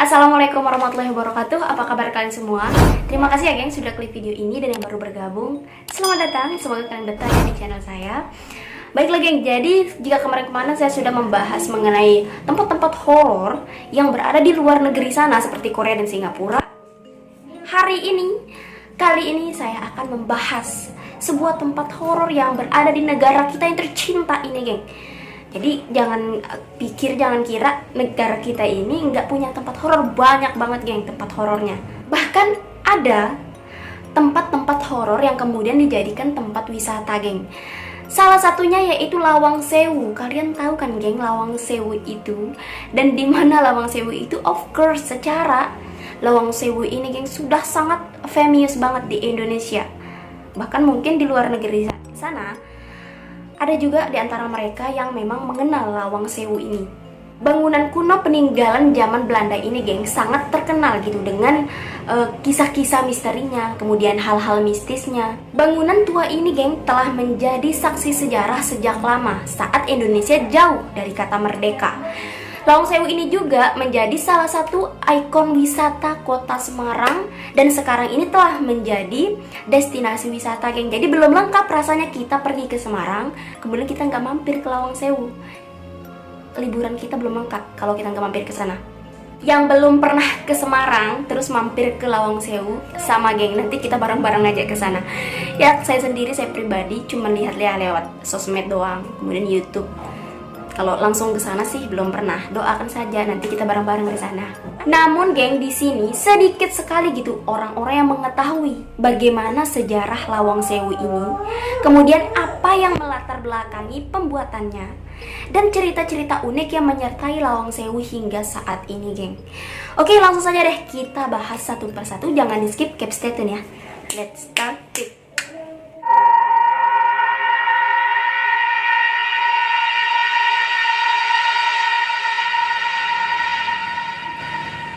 Assalamualaikum warahmatullahi wabarakatuh. Apa kabar kalian semua? Terima kasih ya geng sudah klik video ini dan yang baru bergabung. Selamat datang, semoga kalian betah ya di channel saya. Baiklah geng, jadi jika kemarin-kemarin saya sudah membahas mengenai tempat-tempat horor yang berada di luar negeri sana seperti Korea dan Singapura, kali ini saya akan membahas sebuah tempat horor yang berada di negara kita yang tercinta ini geng. Jadi jangan kira negara kita ini nggak punya tempat horor. Banyak banget geng tempat horornya. Bahkan ada tempat-tempat horor yang kemudian dijadikan tempat wisata geng. Salah satunya yaitu Lawang Sewu. Kalian tahu kan geng Lawang Sewu itu? Dan di mana Lawang Sewu itu? Of course, secara Lawang Sewu ini geng sudah sangat famous banget di Indonesia. Bahkan mungkin di luar negeri sana ada juga di antara mereka yang memang mengenal Lawang Sewu ini. Bangunan kuno peninggalan zaman Belanda ini geng sangat terkenal gitu dengan kisah-kisah misterinya, kemudian hal-hal mistisnya. Bangunan tua ini geng telah menjadi saksi sejarah sejak lama saat Indonesia jauh dari kata merdeka. Lawang Sewu ini juga menjadi salah satu ikon wisata kota Semarang dan sekarang ini telah menjadi destinasi wisata geng. Jadi belum lengkap rasanya kita pergi ke Semarang kemudian kita nggak mampir ke Lawang Sewu. Liburan kita belum lengkap kalau kita nggak mampir ke sana. Yang belum pernah ke Semarang terus mampir ke Lawang Sewu sama geng, nanti kita bareng-bareng aja ke sana. Ya saya pribadi cuma lihat-lihat lewat sosmed doang, kemudian YouTube. Kalau langsung ke sana sih belum pernah. Doakan saja nanti kita bareng-bareng di sana. Namun geng, di sini sedikit sekali gitu orang-orang yang mengetahui bagaimana sejarah Lawang Sewu ini, kemudian apa yang melatar belakangi pembuatannya, dan cerita-cerita unik yang menyertai Lawang Sewu hingga saat ini geng. Oke, langsung saja deh kita bahas satu persatu. Jangan di skip, keep stay tune ya. Let's start it.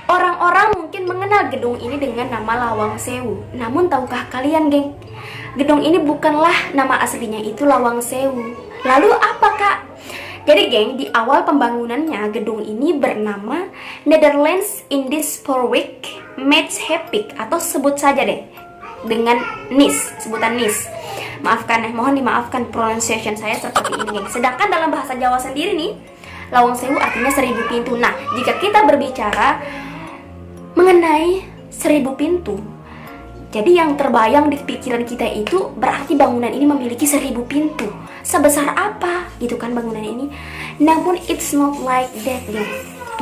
Orang-orang mungkin mengenal gedung ini dengan nama Lawang Sewu. Namun tahukah kalian geng, gedung ini bukanlah nama aslinya itu Lawang Sewu. Lalu apa kak? Jadi geng, di awal pembangunannya gedung ini bernama Netherlands Indisch Spoorweg Maatschappij atau sebut saja deh dengan NIS, sebutan NIS. Maafkan mohon dimaafkan pronunciation saya seperti ini geng. Sedangkan dalam bahasa Jawa sendiri nih, Lawang Sewu artinya 1000 pintu. Nah, jika kita berbicara mengenai 1000 pintu, jadi yang terbayang di pikiran kita itu berarti bangunan ini memiliki 1000 pintu. Sebesar apa gitu kan bangunan ini? Namun it's not like that geng.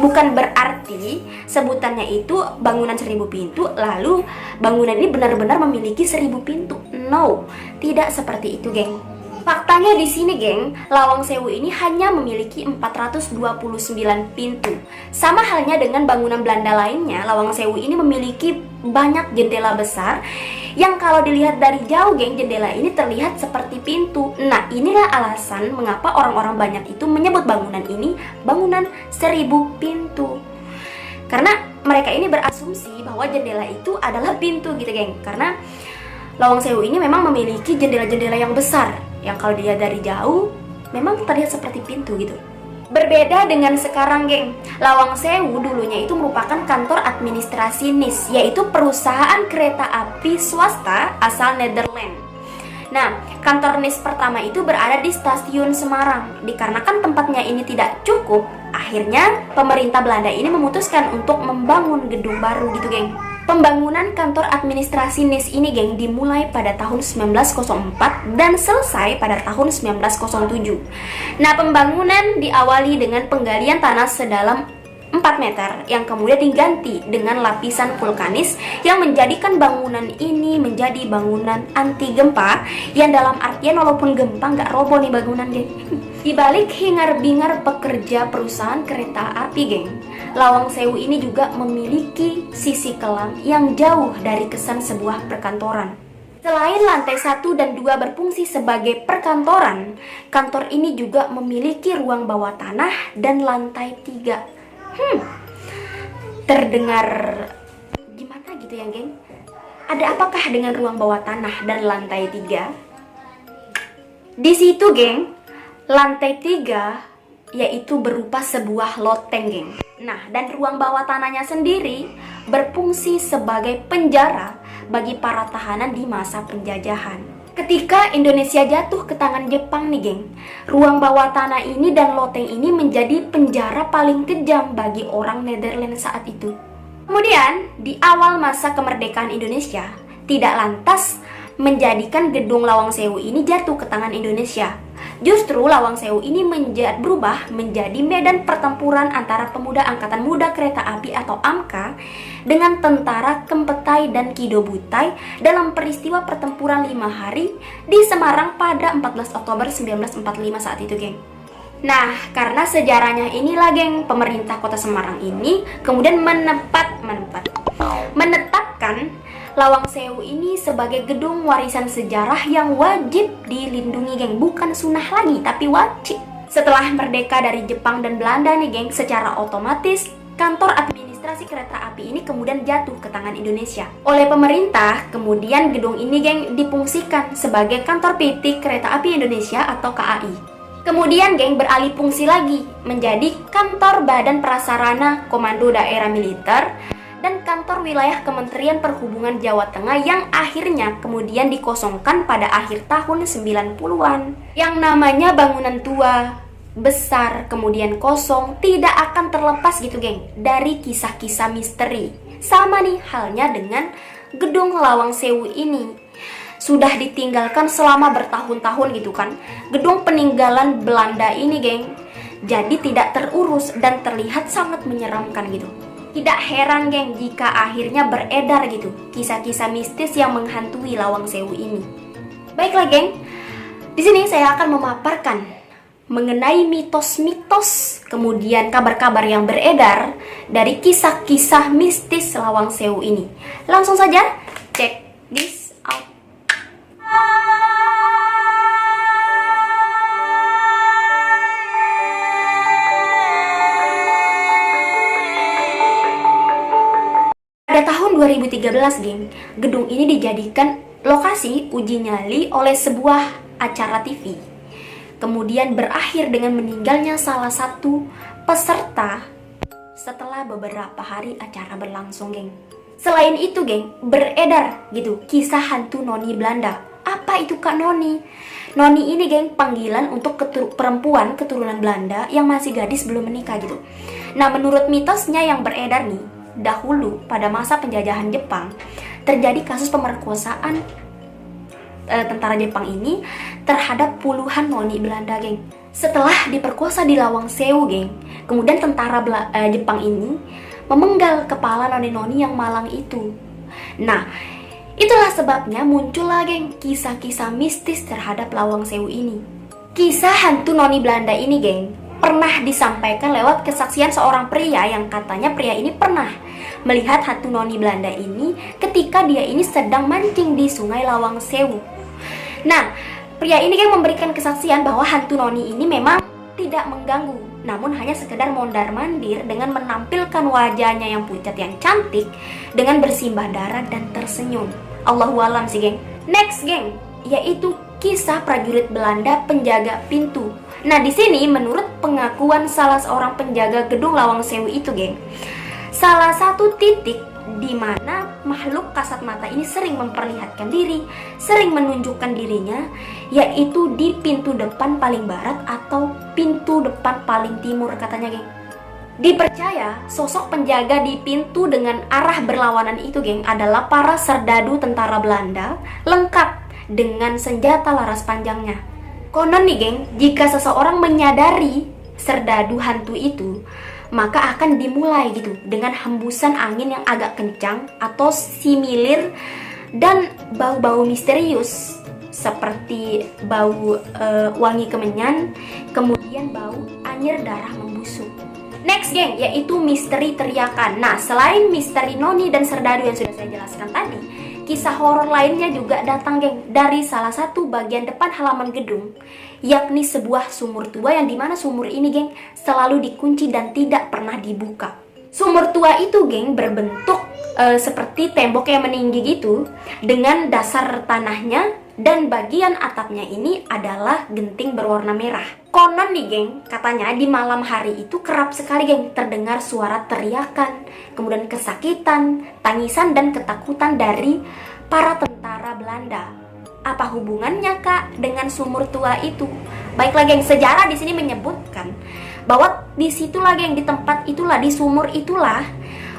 Bukan berarti sebutannya itu bangunan 1000 pintu lalu bangunan ini benar-benar memiliki 1000 pintu. No, tidak seperti itu geng. Faktanya di sini geng, Lawang Sewu ini hanya memiliki 429 pintu. Sama halnya dengan bangunan Belanda lainnya, Lawang Sewu ini memiliki banyak jendela besar yang kalau dilihat dari jauh geng, jendela ini terlihat seperti pintu. Nah, inilah alasan mengapa orang-orang banyak itu menyebut bangunan ini bangunan 1000 pintu. Karena mereka ini berasumsi bahwa jendela itu adalah pintu gitu geng. Karena Lawang Sewu ini memang memiliki jendela-jendela yang besar yang kalau dilihat dari jauh memang terlihat seperti pintu gitu. Berbeda dengan sekarang geng, Lawang Sewu dulunya itu merupakan kantor administrasi NIS, yaitu perusahaan kereta api swasta asal Netherlands. Nah, kantor NIS pertama itu berada di stasiun Semarang. Dikarenakan tempatnya ini tidak cukup, akhirnya pemerintah Belanda ini memutuskan untuk membangun gedung baru gitu geng. Pembangunan kantor administrasi NIS ini geng dimulai pada tahun 1904 dan selesai pada tahun 1907. Nah, pembangunan diawali dengan penggalian tanah sedalam 4 meter yang kemudian diganti dengan lapisan vulkanis yang menjadikan bangunan ini menjadi bangunan anti gempa, yang dalam artian walaupun gempa nggak roboh nih bangunan geng. Di balik hingar-bingar pekerja perusahaan kereta api geng, Lawang Sewu ini juga memiliki sisi kelam yang jauh dari kesan sebuah perkantoran. Selain lantai 1 dan 2 berfungsi sebagai perkantoran, kantor ini juga memiliki ruang bawah tanah dan lantai 3. Terdengar gimana gitu ya geng? Ada apakah dengan ruang bawah tanah dan lantai 3? Di situ geng, lantai 3 yaitu berupa sebuah loteng, geng. Nah, dan ruang bawah tanahnya sendiri berfungsi sebagai penjara bagi para tahanan di masa penjajahan. Ketika Indonesia jatuh ke tangan Jepang nih, geng, ruang bawah tanah ini dan loteng ini menjadi penjara paling kejam bagi orang Netherlands saat itu. Kemudian, di awal masa kemerdekaan Indonesia, tidak lantas menjadikan gedung Lawang Sewu ini jatuh ke tangan Indonesia. Justru Lawang Sewu ini berubah menjadi medan pertempuran antara pemuda Angkatan Muda Kereta Api atau AMKA dengan tentara Kempetai dan Kido Butai dalam peristiwa pertempuran 5 hari di Semarang pada 14 Oktober 1945 saat itu, geng. Nah, karena sejarahnya inilah, geng, pemerintah Kota Semarang ini kemudian menetapkan Lawang Sewu ini sebagai gedung warisan sejarah yang wajib dilindungi, geng. Bukan sunnah lagi, tapi wajib. Setelah merdeka dari Jepang dan Belanda nih, geng, secara otomatis kantor administrasi kereta api ini kemudian jatuh ke tangan Indonesia. Oleh pemerintah, kemudian gedung ini, geng, difungsikan sebagai kantor PT Kereta Api Indonesia atau KAI. Kemudian, geng, beralih fungsi lagi menjadi kantor Badan Prasarana Komando Daerah Militer dan kantor wilayah Kementerian Perhubungan Jawa Tengah yang akhirnya kemudian dikosongkan pada akhir tahun 90-an. Yang namanya bangunan tua, besar, kemudian kosong, tidak akan terlepas gitu, geng, dari kisah-kisah misteri. Sama nih halnya dengan gedung Lawang Sewu ini. Sudah ditinggalkan selama bertahun-tahun gitu kan. Gedung peninggalan Belanda ini, geng, jadi tidak terurus dan terlihat sangat menyeramkan gitu. Tidak heran, geng, jika akhirnya beredar gitu kisah-kisah mistis yang menghantui Lawang Sewu ini. Baiklah, geng, di sini saya akan memaparkan mengenai mitos-mitos, kemudian kabar-kabar yang beredar dari kisah-kisah mistis Lawang Sewu ini. Langsung saja, check this out. Pada tahun 2013, geng, gedung ini dijadikan lokasi uji nyali oleh sebuah acara TV. Kemudian berakhir dengan meninggalnya salah satu peserta setelah beberapa hari acara berlangsung, geng. Selain itu, geng, beredar gitu kisah hantu noni Belanda. Apa itu, Kak, noni? Noni ini, geng, panggilan untuk perempuan keturunan Belanda yang masih gadis belum menikah gitu. Nah, menurut mitosnya yang beredar nih, dahulu pada masa penjajahan Jepang terjadi kasus pemerkosaan tentara Jepang ini terhadap puluhan noni Belanda, geng. Setelah diperkosa di Lawang Sewu, geng, kemudian tentara Jepang ini memenggal kepala noni-noni yang malang itu. Nah, itulah sebabnya muncullah, geng, kisah-kisah mistis terhadap Lawang Sewu ini. Kisah hantu noni Belanda ini, geng, pernah disampaikan lewat kesaksian seorang pria yang katanya pria ini pernah melihat hantu noni Belanda ini ketika dia ini sedang mancing di Sungai Lawang Sewu. Nah, pria ini kan memberikan kesaksian bahwa hantu noni ini memang tidak mengganggu, namun hanya sekedar mondar-mandir dengan menampilkan wajahnya yang pucat yang cantik dengan bersimbah darah dan tersenyum. Allahu alam sih, geng. Next, geng, yaitu kisah prajurit Belanda penjaga pintu. Nah, di sini menurut pengakuan salah seorang penjaga gedung Lawang Sewu itu, geng, salah satu titik di mana makhluk kasat mata ini sering memperlihatkan diri, sering menunjukkan dirinya, yaitu di pintu depan paling barat atau pintu depan paling timur, katanya, geng. Dipercaya sosok penjaga di pintu dengan arah berlawanan itu, geng, adalah para serdadu tentara Belanda lengkap dengan senjata laras panjangnya. Konon nih, geng, jika seseorang menyadari serdadu hantu itu, maka akan dimulai gitu dengan hembusan angin yang agak kencang atau similir dan bau-bau misterius seperti bau wangi kemenyan, kemudian bau anyir darah membusuk. Next, geng, yaitu misteri teriakan. Nah, selain misteri noni dan serdadu yang sudah saya jelaskan tadi, kisah horor lainnya juga datang, geng, dari salah satu bagian depan halaman gedung, yakni sebuah sumur tua yang dimana sumur ini, geng, selalu dikunci dan tidak pernah dibuka. Sumur tua itu, geng, berbentuk seperti tembok yang meninggi gitu, dengan dasar tanahnya dan bagian atapnya ini adalah genting berwarna merah. Konon nih geng, katanya di malam hari itu kerap sekali geng terdengar suara teriakan, kemudian kesakitan, tangisan dan ketakutan dari para tentara Belanda. Apa hubungannya kak dengan sumur tua itu? Baiklah geng, sejarah di sini menyebutkan bahwa disitulah geng, di tempat itulah, di sumur itulah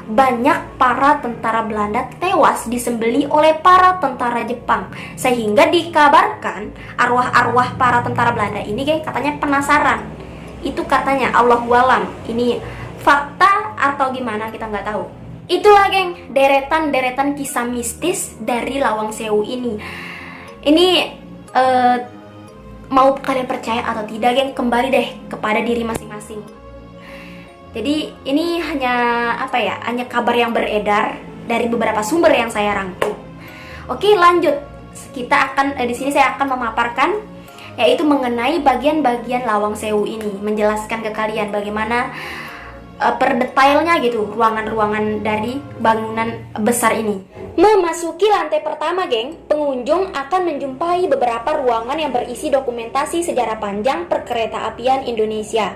banyak para tentara Belanda tewas disembeli oleh para tentara Jepang, sehingga dikabarkan arwah-arwah para tentara Belanda ini geng katanya penasaran. Itu katanya, Allahualam, ini fakta atau gimana kita nggak tahu. Itulah geng deretan kisah mistis dari Lawang Sewu ini. Ini mau kalian percaya atau tidak geng, kembali deh kepada diri masing-masing. Jadi ini hanya hanya kabar yang beredar dari beberapa sumber yang saya rangkum. Oke, lanjut. Kita akan di sini saya akan memaparkan yaitu mengenai bagian-bagian Lawang Sewu ini, menjelaskan ke kalian bagaimana per detailnya gitu ruangan-ruangan dari bangunan besar ini. Memasuki lantai pertama, geng, pengunjung akan menjumpai beberapa ruangan yang berisi dokumentasi sejarah panjang perkeretaapian Indonesia.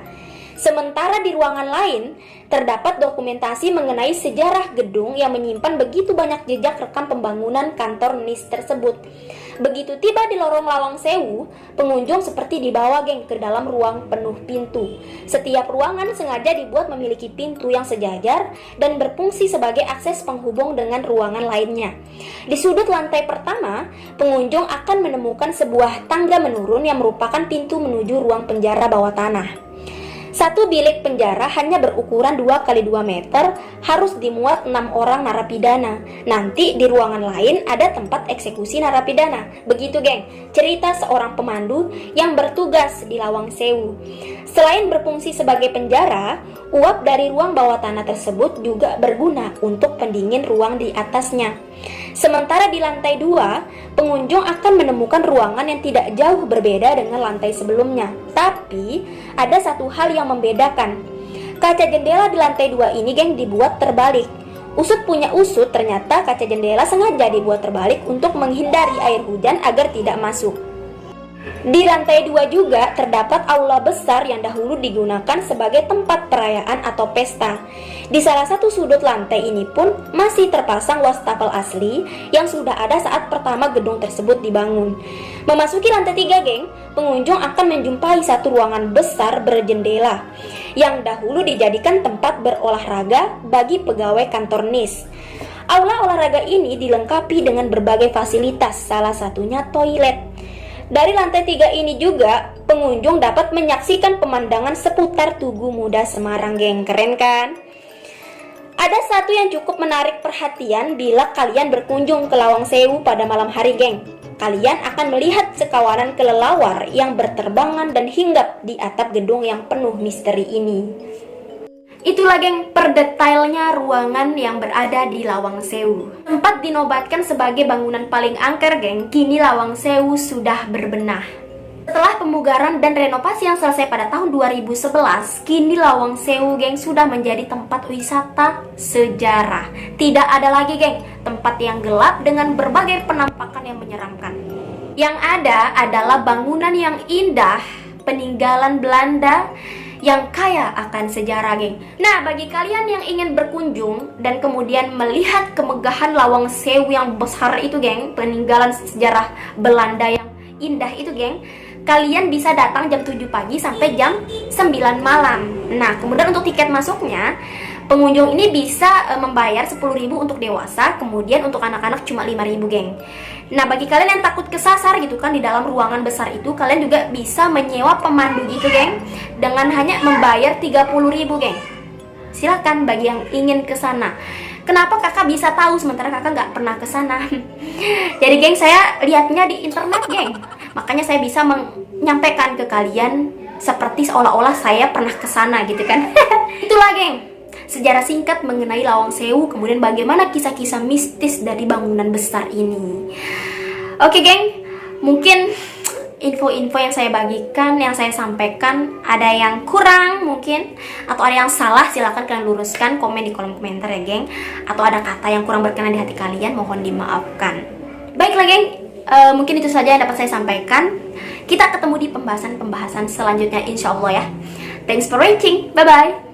Sementara di ruangan lain, terdapat dokumentasi mengenai sejarah gedung yang menyimpan begitu banyak jejak rekam pembangunan kantor NIS tersebut. Begitu tiba di lorong Lawang Sewu, pengunjung seperti dibawa geng ke dalam ruang penuh pintu. Setiap ruangan sengaja dibuat memiliki pintu yang sejajar dan berfungsi sebagai akses penghubung dengan ruangan lainnya. Di sudut lantai pertama, pengunjung akan menemukan sebuah tangga menurun yang merupakan pintu menuju ruang penjara bawah tanah. Satu bilik penjara hanya berukuran 2x2 meter, harus dimuat 6 orang narapidana. Nanti di ruangan lain ada tempat eksekusi narapidana. Begitu geng, cerita seorang pemandu yang bertugas di Lawang Sewu. Selain berfungsi sebagai penjara, uap dari ruang bawah tanah tersebut juga berguna untuk pendingin ruang di atasnya. Sementara di lantai 2, pengunjung akan menemukan ruangan yang tidak jauh berbeda dengan lantai sebelumnya. Tapi, ada satu hal yang membedakan. Kaca jendela di lantai 2 ini geng dibuat terbalik. Usut punya usut, ternyata kaca jendela sengaja dibuat terbalik untuk menghindari air hujan agar tidak masuk. Di lantai 2 juga terdapat aula besar yang dahulu digunakan sebagai tempat perayaan atau pesta. Di salah satu sudut lantai ini pun masih terpasang wastafel asli yang sudah ada saat pertama gedung tersebut dibangun. Memasuki lantai 3 geng, pengunjung akan menjumpai satu ruangan besar berjendela yang dahulu dijadikan tempat berolahraga bagi pegawai kantor NIS. Aula olahraga ini dilengkapi dengan berbagai fasilitas, salah satunya toilet. Dari lantai 3 ini juga, pengunjung dapat menyaksikan pemandangan seputar Tugu Muda Semarang, geng. Keren kan? Ada satu yang cukup menarik perhatian bila kalian berkunjung ke Lawang Sewu pada malam hari, geng. Kalian akan melihat sekawanan kelelawar yang berterbangan dan hinggap di atap gedung yang penuh misteri ini. Itulah geng perdetailnya ruangan yang berada di Lawang Sewu. Tempat dinobatkan sebagai bangunan paling angker geng, kini Lawang Sewu sudah berbenah. Setelah pemugaran dan renovasi yang selesai pada tahun 2011, kini Lawang Sewu geng sudah menjadi tempat wisata sejarah. Tidak ada lagi geng tempat yang gelap dengan berbagai penampakan yang menyeramkan. Yang ada adalah bangunan yang indah, peninggalan Belanda yang kaya akan sejarah, geng. Nah, bagi kalian yang ingin berkunjung dan kemudian melihat kemegahan Lawang Sewu yang besar itu, geng, peninggalan sejarah Belanda yang indah itu, geng, kalian bisa datang jam 7 pagi sampai jam 9 malam. Nah, kemudian untuk tiket masuknya, pengunjung ini bisa membayar 10.000 untuk dewasa, kemudian untuk anak-anak cuma 5.000, geng. Nah, bagi kalian yang takut kesasar gitu kan di dalam ruangan besar itu, kalian juga bisa menyewa pemandu gitu, geng, dengan hanya membayar 30.000, geng. Silakan bagi yang ingin ke sana. Kenapa kakak bisa tahu sementara kakak nggak pernah ke sana? Jadi, geng, saya lihatnya di internet, geng. Makanya saya bisa menyampaikan ke kalian seperti seolah-olah saya pernah ke sana gitu kan. Itulah, geng, sejarah singkat mengenai Lawang Sewu, kemudian bagaimana kisah-kisah mistis dari bangunan besar ini. Oke, geng, mungkin info-info yang saya bagikan, yang saya sampaikan, ada yang kurang mungkin, atau ada yang salah, silahkan kalian luruskan, komen di kolom komentar ya, geng. Atau ada kata yang kurang berkenan di hati kalian, mohon dimaafkan. Baiklah, geng, Mungkin itu saja yang dapat saya sampaikan. Kita ketemu di pembahasan-pembahasan selanjutnya insya Allah ya. Thanks for watching, bye-bye.